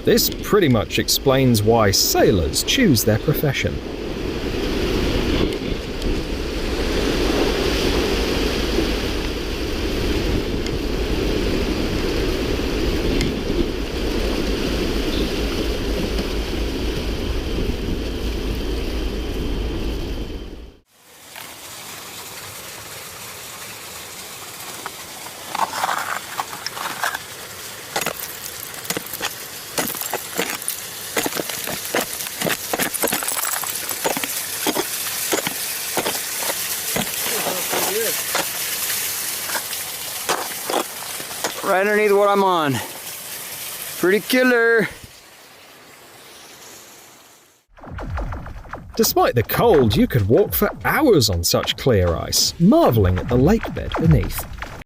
This pretty much explains why sailors choose their profession. Right underneath what I'm on. Pretty killer. Despite the cold, you could walk for hours on such clear ice, marveling at the lake bed beneath.